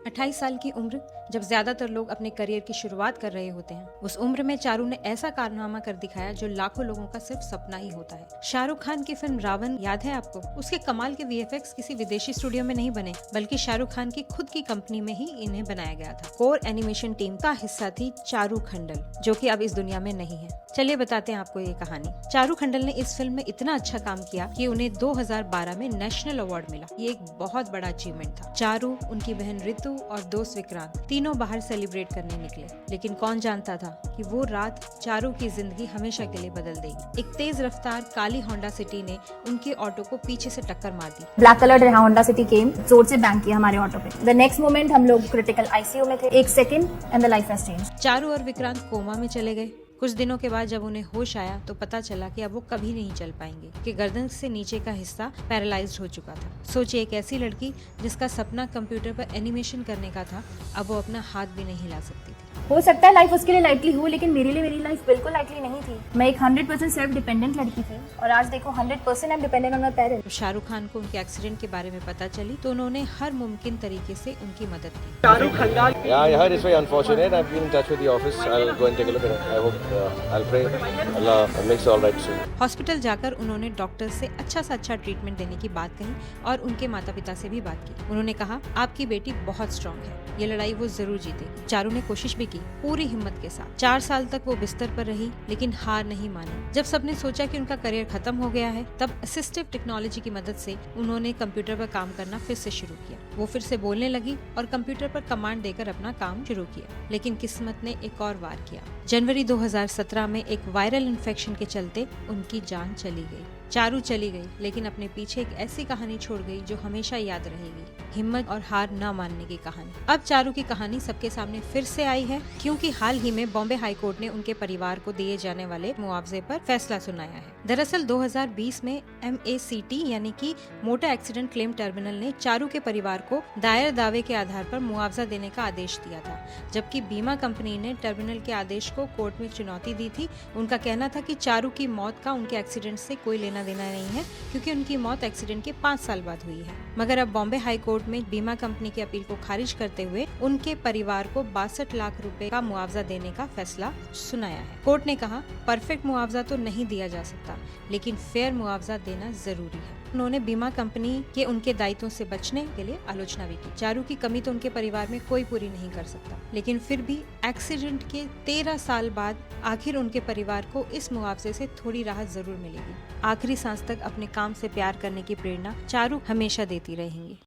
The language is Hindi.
28 साल की उम्र, जब ज्यादातर लोग अपने करियर की शुरुआत कर रहे होते हैं, उस उम्र में चारू ने ऐसा कारनामा कर दिखाया जो लाखों लोगों का सिर्फ सपना ही होता है। शाहरुख खान की फिल्म रावण याद है आपको? उसके कमाल के वीएफएक्स किसी विदेशी स्टूडियो में नहीं बने, बल्कि शाहरुख खान की खुद की कंपनी में ही इन्हें बनाया गया था। कोर एनिमेशन टीम का हिस्सा थी चारू खंडल, जो कि अब इस दुनिया में नहीं है। चलिए बताते हैं आपको ये कहानी। चारू खंडल ने इस फिल्म में इतना अच्छा काम किया कि उन्हें 2012 में नेशनल अवार्ड मिला। ये एक बहुत बड़ा अचीवमेंट था। चारू, उनकी बहन रितु और दोस्त विक्रांत तीनों बाहर सेलिब्रेट करने निकले, लेकिन कौन जानता था कि वो रात चारू की जिंदगी हमेशा के लिए बदल देगी। एक तेज रफ्तार काली होंडा सिटी ने उनके ऑटो को पीछे से टक्कर मार दी। ब्लैक कलर्ड होंडा सिटी केम, जोर से बैंक किया हमारे ऑटो पे। द नेक्स्ट मोमेंट हम लोग क्रिटिकल आईसीयू में थे। एक second and the life has changed. Charu और विक्रांत कोमा में चले गए। कुछ दिनों के बाद जब उन्हें होश आया तो पता चला कि अब वो कभी नहीं चल पाएंगे, कि गर्दन से नीचे का हिस्सा पैरालाइज्ड हो चुका था। सोचिए, एक ऐसी लड़की जिसका सपना कंप्यूटर पर एनिमेशन करने का था, अब वो अपना हाथ भी नहीं हिला सकती थी। हो सकता है लाइफ उसके लिए लाइटली हो, लेकिन मेरे लिए मेरी लाइफ बिल्कुल लाइटली नहीं थी। मैं एक 100% सेल्फ डिपेंडेंट लड़की थी और आज देखो 100% I am dependent on my parents. Shahrukh Khan को उनके एक्सीडेंट के बारे में पता चली तो उन्होंने हर मुमकिन तरीके से उनकी मदद की। Yeah, I heard it's very unfortunate. I've been in touch with the office. I'll go and take a look at it. I hope I'll pray Allah makes it all right soon. Hospital जाकर उन्होंने डॉक्टर से अच्छा सा अच्छा ट्रीटमेंट देने की बात कही और उनके माता पिता से भी बात की। उन्होंने कहा, आपकी बेटी बहुत स्ट्रांग है, ये लड़ाई वो जरूर जीतेगी। चारू ने कोशिश भी की पूरी हिम्मत के साथ। 4 साल तक वो बिस्तर पर रही, लेकिन हार नहीं मानी। जब सबने सोचा कि उनका करियर खत्म हो गया है, तब असिस्टिव टेक्नोलॉजी की मदद से उन्होंने कंप्यूटर पर काम करना फिर से शुरू किया। वो फिर से बोलने लगी और कंप्यूटर पर कमांड देकर अपना काम शुरू किया। लेकिन किस्मत ने एक और वार किया। जनवरी 2017 में एक वायरल इन्फेक्शन के चलते उनकी जान चली गई। चारू चली गई, लेकिन अपने पीछे एक ऐसी कहानी छोड़ गई जो हमेशा याद रहेगी, हिम्मत और हार न मानने की कहानी। अब चारू की कहानी सबके सामने फिर से आई है, क्योंकि हाल ही में बॉम्बे हाई कोर्ट ने उनके परिवार को दिए जाने वाले मुआवजे पर फैसला सुनाया है। दरअसल 2020 में MACT यानी कि मोटर एक्सीडेंट क्लेम ट्रिब्यूनल ने चारू के परिवार को दायर दावे के आधार पर मुआवजा देने का आदेश दिया था, जबकि बीमा कंपनी ने ट्रिब्यूनल के आदेश को कोर्ट में चुनौती दी थी। उनका कहना था कि चारू की मौत का उनके एक्सीडेंट से कोई लेना देना नहीं है, क्योंकि उनकी मौत एक्सीडेंट के 5 साल बाद हुई है। मगर अब बॉम्बे हाई कोर्ट में बीमा कंपनी की अपील को खारिज करते हुए उनके परिवार को 62 लाख रुपए का मुआवजा देने का फैसला सुनाया है। कोर्ट ने कहा, परफेक्ट मुआवजा तो नहीं दिया जा सकता, लेकिन फेयर मुआवजा देना जरूरी है। उन्होंने बीमा कंपनी के उनके दायित्वों से बचने के लिए आलोचना भी की। चारू की कमी तो उनके परिवार में कोई पूरी नहीं कर सकता, लेकिन फिर भी एक्सीडेंट के 13 साल बाद आखिर उनके परिवार को इस मुआवजे से थोड़ी राहत जरूर मिलेगी। आखिरी सांस तक अपने काम से प्यार करने की प्रेरणा चारू हमेशा देती रहेंगी।